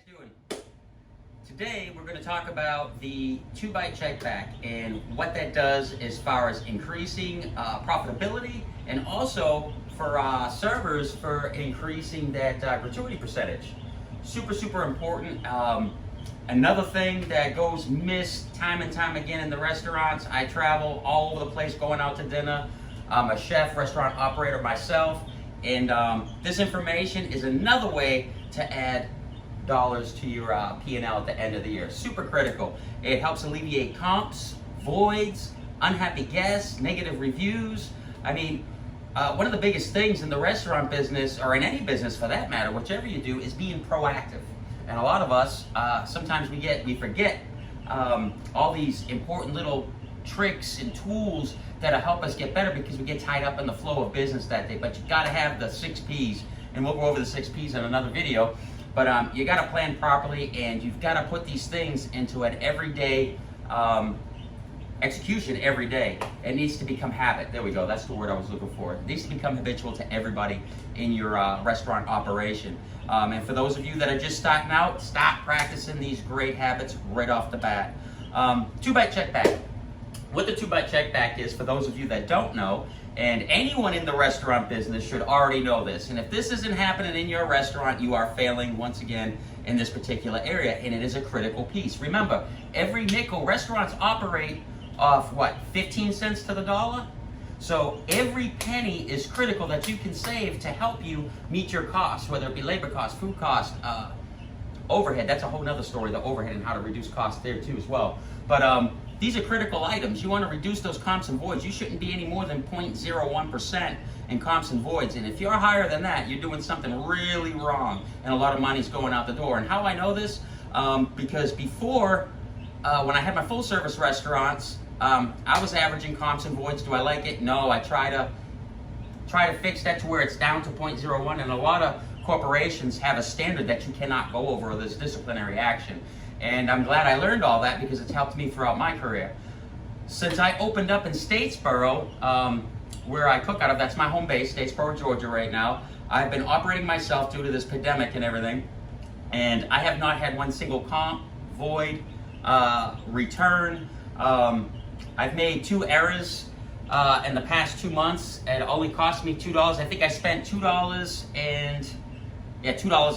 guys doing? Today we're going to talk about the 2-Byte check back and what that does as far as increasing profitability and also for servers for increasing that gratuity percentage. Super important. Another thing that goes missed time and time again in the restaurants. I travel all over the place going out to dinner. I'm a chef, restaurant operator myself, and this information is another way to add dollars to your P&L at the end of the year. Super critical. It helps alleviate comps, voids, unhappy guests, negative reviews. I mean, one of the biggest things in the restaurant business, or in any business for that matter, whichever you do, is being proactive. And a lot of us, sometimes we forget all these important little tricks and tools that'll help us get better because we get tied up in the flow of business that day. But you gotta have the 6 Ps, and we'll go over the 6 Ps in another video. But you gotta plan properly, and you've gotta put these things into an everyday execution every day. It needs to become habit. There we go, that's the word I was looking for. It needs to become habitual to everybody in your restaurant operation. And for those of you that are just starting out, start practicing these great habits right off the bat. 2-Byte check back. What the 2-Byte check back is, for those of you that don't know, and anyone in the restaurant business should already know this, and if this isn't happening in your restaurant, you are failing once again in this particular area, and it is a critical piece. Remember, every nickel, restaurants operate off what, 15 cents to the dollar? So every penny is critical that you can save to help you meet your costs, whether it be labor costs, food costs, overhead. That's a whole nother story, the overhead and how to reduce costs there too as well. But these are critical items. You want to reduce those comps and voids. You shouldn't be any more than 0.01% in comps and voids. And if you're higher than that, you're doing something really wrong, and a lot of money's going out the door. And how I know this? Because before, when I had my full service restaurants, I was averaging comps and voids. Do I like it? No. I try to fix that to where it's down to 0.01, and a lot of corporations have a standard that you cannot go over, this disciplinary action. And I'm glad I learned all that because it's helped me throughout my career. Since I opened up in Statesboro, where I cook out of, that's my home base, Statesboro, Georgia right now, I've been operating myself due to this pandemic and everything, and I have not had one single comp, void, return. I've made 2 errors in the past 2 months, and it only cost me $2. I think I spent $2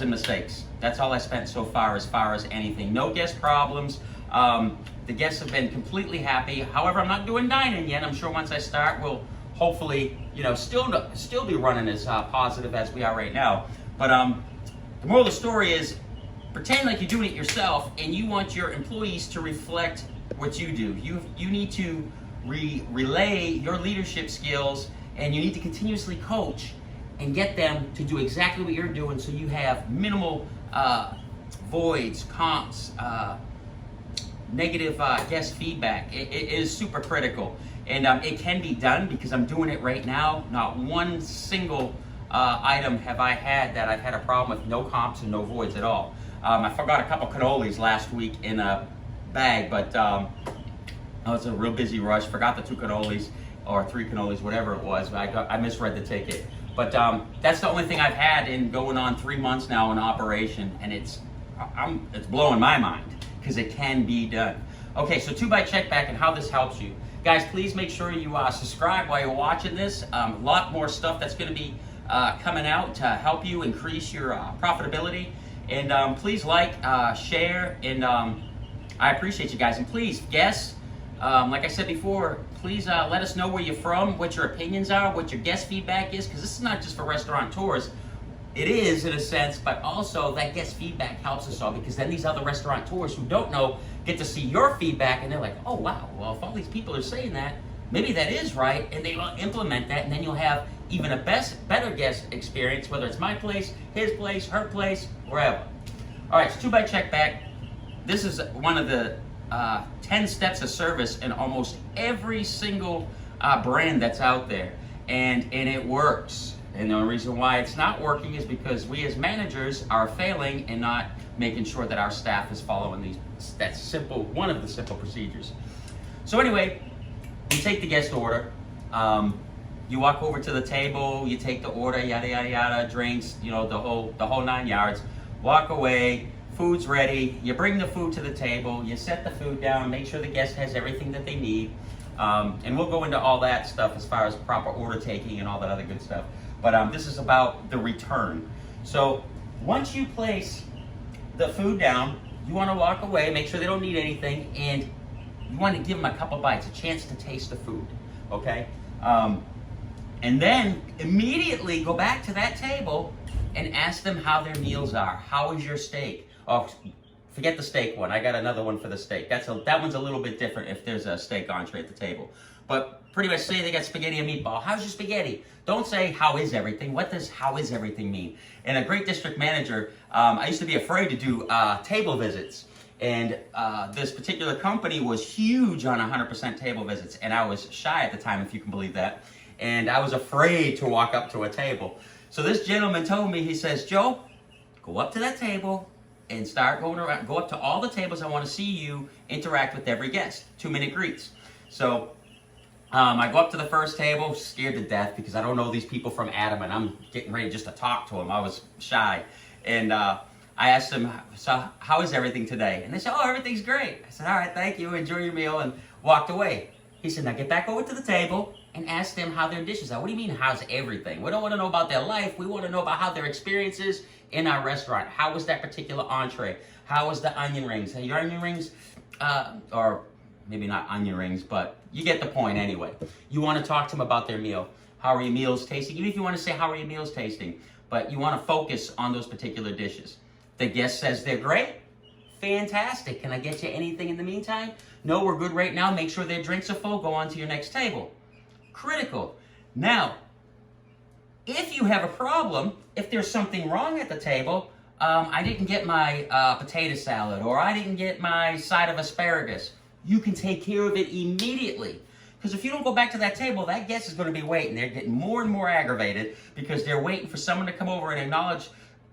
in mistakes. That's all I spent so far as anything. No guest problems. The guests have been completely happy. However, I'm not doing dining yet. I'm sure once I start, we'll hopefully, still be running as positive as we are right now. But the moral of the story is, pretend like you're doing it yourself, and you want your employees to reflect what you do. You need to relay your leadership skills, and you need to continuously coach and get them to do exactly what you're doing, so you have minimal voids, comps, negative guest feedback. It is super critical, and it can be done because I'm doing it right now. Not one single item have I had that I've had a problem with, no comps and no voids at all. I forgot a couple cannolis last week in a bag, but I was in a real busy rush, forgot the 2 cannolis or 3 cannolis, whatever it was. I misread the ticket. But that's the only thing I've had in going on 3 months now in operation, and it's blowing my mind because it can be done. Okay, so 2-Byte check back and how this helps you. Guys, please make sure you subscribe while you're watching this. A lot more stuff that's going to be coming out to help you increase your profitability. And please like, share, and I appreciate you guys. And please, guests, like I said before, please let us know where you're from, what your opinions are, what your guest feedback is, because this is not just for restaurateurs. It is, in a sense, but also that guest feedback helps us all, because then these other restaurateurs who don't know get to see your feedback, and they're like, oh, wow, well, if all these people are saying that, maybe that is right, and they will implement that, and then you'll have even a better guest experience, whether it's my place, his place, her place, wherever. All right, so 2-Byte check back. This is one of the 10 steps of service in almost every single brand that's out there, and it works. And the only reason why it's not working is because we as managers are failing and not making sure that our staff is following one of the simple procedures. So anyway, you take the guest order, you walk over to the table, you take the order, yada yada yada, drinks, the whole 9 yards. Walk away, food's ready. You bring the food to the table, you set the food down, make sure the guest has everything that they need. And we'll go into all that stuff as far as proper order taking and all that other good stuff. But this is about the return. So once you place the food down, you want to walk away, make sure they don't need anything, and you want to give them a couple bites, a chance to taste the food, okay? And then immediately go back to that table and ask them how their meals are. How is your steak? Oh, forget the steak one. I got another one for the steak. That one's a little bit different if there's a steak entree at the table. But pretty much say they got spaghetti and meatball. How's your spaghetti? Don't say how is everything. What does how is everything mean? And a great district manager, I used to be afraid to do table visits. And this particular company was huge on 100% table visits. And I was shy at the time, if you can believe that. And I was afraid to walk up to a table. So this gentleman told me, he says, Joe, go up to that table and start going around. Go up to all the tables. I want to see you interact with every guest. 2-minute greets. So I go up to the first table, scared to death because I don't know these people from Adam, and I'm getting ready just to talk to them. I was shy. And I asked them, so how is everything today? And they said, oh, everything's great. I said, all right, thank you. Enjoy your meal, and walked away. He said, now get back over to the table and ask them how their dishes are. What do you mean, how's everything? We don't want to know about their life. We want to know about how their experience is in our restaurant. How was that particular entree? How was the onion rings? Are your onion rings, or maybe not onion rings, but you get the point anyway. You want to talk to them about their meal. How are your meals tasting? Even if you want to say, how are your meals tasting? But you want to focus on those particular dishes. The guest says they're great. Fantastic. Can I get you anything in the meantime? No, we're good right now. Make sure their drinks are full. Go on to your next table. Critical. Now, if you have a problem, if there's something wrong at the table, I didn't get my potato salad, or I didn't get my side of asparagus, you can take care of it immediately. Because if you don't go back to that table, that guest is going to be waiting. They're getting more and more aggravated because they're waiting for someone to come over and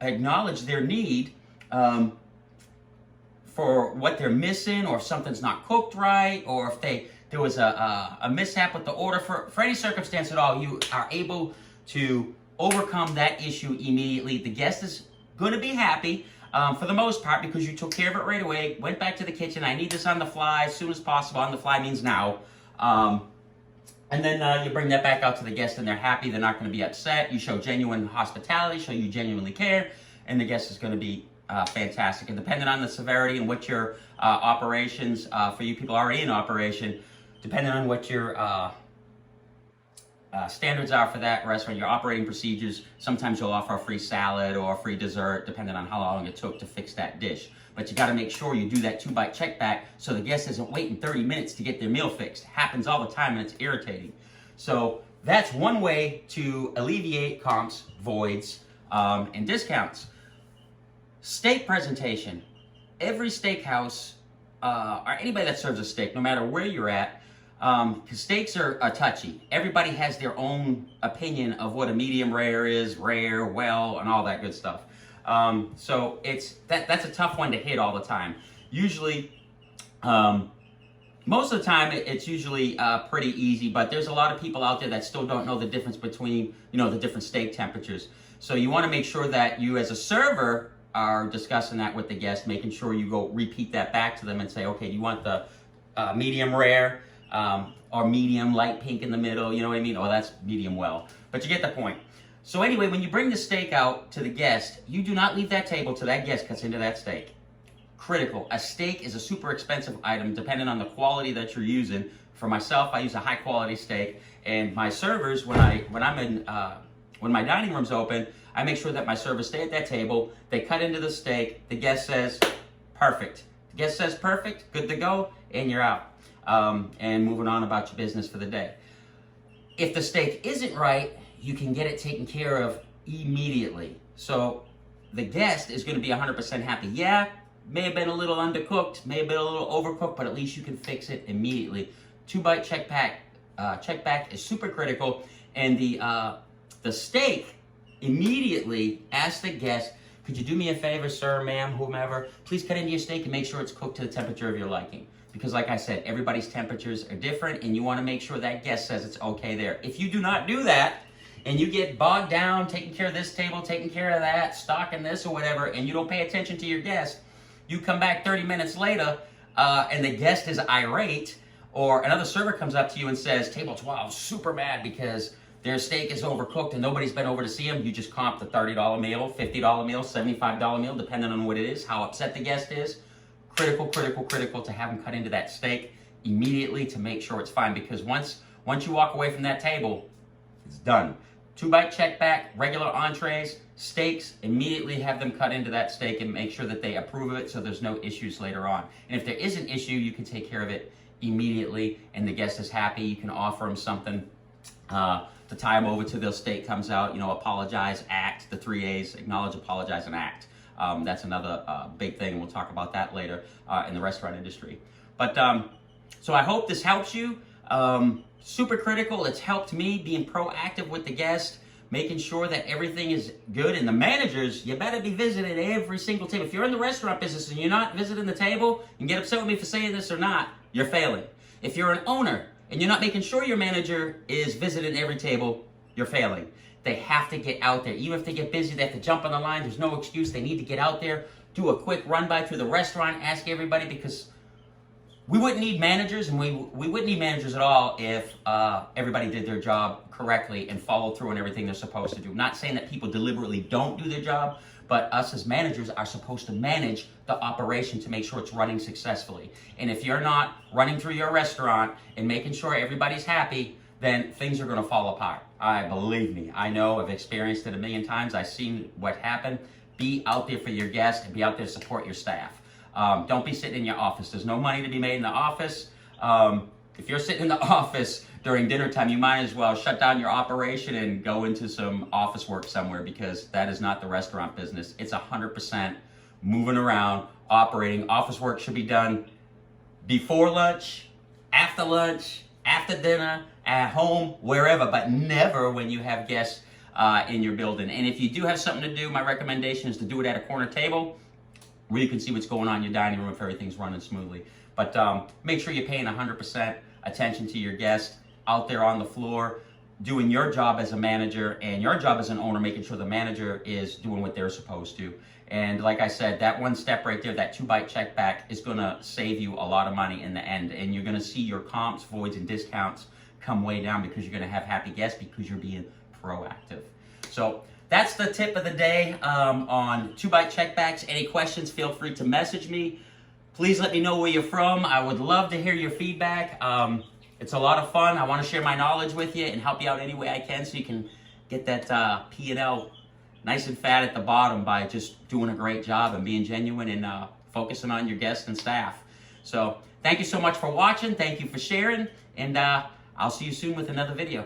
acknowledge their need for what they're missing, or if something's not cooked right, or if there was a mishap with the order. For any circumstance at all, you are able to overcome that issue immediately. The guest is going to be happy for the most part because you took care of it right away, went back to the kitchen. I need this on the fly as soon as possible. On the fly means now. And then you bring that back out to the guest and they're happy. They're not going to be upset. You show genuine hospitality, show you genuinely care, and the guest is going to be fantastic. And depending on the severity and what your operations, for you people already in operation, depending on what your standards are for that restaurant, your operating procedures, sometimes you'll offer a free salad or a free dessert, depending on how long it took to fix that dish. But you got to make sure you do that 2-bite check back so the guest isn't waiting 30 minutes to get their meal fixed. It happens all the time and it's irritating. So that's one way to alleviate comps, voids, and discounts. Steak presentation. Every steakhouse, or anybody that serves a steak, no matter where you're at, because steaks are touchy. Everybody has their own opinion of what a medium rare is, rare, well, and all that good stuff. So that's a tough one to hit all the time. Usually, most of the time it's usually pretty easy, but there's a lot of people out there that still don't know the difference between, the different steak temperatures. So you want to make sure that you as a server are discussing that with the guest, making sure you go repeat that back to them and say, okay, do you want the medium rare, or medium light pink in the middle, you know what I mean? Oh, that's medium well. But you get the point. So anyway, when you bring the steak out to the guest, you do not leave that table till that guest cuts into that steak. Critical. A steak is a super expensive item depending on the quality that you're using. For myself, I use a high quality steak, and my servers, when my dining room's open, I make sure that my servers stay at that table. They cut into the steak. The guest says, perfect. The guest says, perfect, good to go, and you're out. And moving on about your business for the day. If the steak isn't right, you can get it taken care of immediately. So the guest is going to be 100% happy. Yeah, may have been a little undercooked, may have been a little overcooked, but at least you can fix it immediately. 2-bite check back is super critical. And the steak, immediately ask the guest, could you do me a favor, sir, ma'am, whomever, please cut into your steak and make sure it's cooked to the temperature of your liking. Because like I said, everybody's temperatures are different and you want to make sure that guest says it's okay there. If you do not do that and you get bogged down taking care of this table, taking care of that, stocking this or whatever, and you don't pay attention to your guest, You come back 30 minutes later and the guest is irate, or another server comes up to you and says, table 12, super mad because their steak is overcooked and nobody's been over to see them. You just comp the $30 meal, $50 meal, $75 meal, depending on what it is, how upset the guest is. Critical to have them cut into that steak immediately to make sure it's fine, because once you walk away from that table, it's done. 2-bite check back, regular entrees, steaks, immediately have them cut into that steak and make sure that they approve of it so there's no issues later on. And if there is an issue, you can take care of it immediately and the guest is happy. You can offer them something to tie them over till their steak comes out. Apologize, act, the 3 A's: acknowledge, apologize, and act. That's another big thing. We'll talk about that later in the restaurant industry. But so I hope this helps you. Super critical. It's helped me being proactive with the guest, making sure that everything is good. And the managers, you better be visiting every single table. If you're in the restaurant business and you're not visiting the table, and get upset with me for saying this or not, you're failing. If you're an owner and you're not making sure your manager is visiting every table, you're failing. They have to get out there. Even if they get busy, they have to jump on the line. There's no excuse. They need to get out there, do a quick run by through the restaurant, ask everybody, because we wouldn't need managers, and we wouldn't need managers at all if everybody did their job correctly and followed through on everything they're supposed to do. I'm not saying that people deliberately don't do their job, but us as managers are supposed to manage the operation to make sure it's running successfully. And if you're not running through your restaurant and making sure everybody's happy, then things are going to fall apart. Believe me, I know, I've experienced it a million times. I've seen what happened. Be out there for your guests and be out there to support your staff. Don't be sitting in your office. There's no money to be made in the office. If you're sitting in the office during dinner time, you might as well shut down your operation and go into some office work somewhere, because that is not the restaurant business. It's 100% moving around, operating. Office work should be done before lunch, after dinner, at home, wherever, but never when you have guests in your building. And if you do have something to do, my recommendation is to do it at a corner table where you can see what's going on in your dining room if everything's running smoothly. But make sure you're paying 100% attention to your guests out there on the floor, doing your job as a manager and your job as an owner, making sure the manager is doing what they're supposed to. And like I said, that one step right there, that 2-bite check back, is gonna save you a lot of money in the end. And you're gonna see your comps, voids, and discounts come way down, because you're gonna have happy guests because you're being proactive. So that's the tip of the day on 2-bite checkbacks. Any questions, feel free to message me. Please let me know where you're from. I would love to hear your feedback. It's a lot of fun. I want to share my knowledge with you and help you out any way I can, so you can get that P&L nice and fat at the bottom by just doing a great job and being genuine and focusing on your guests and staff. So thank you so much for watching. Thank you for sharing. And I'll see you soon with another video.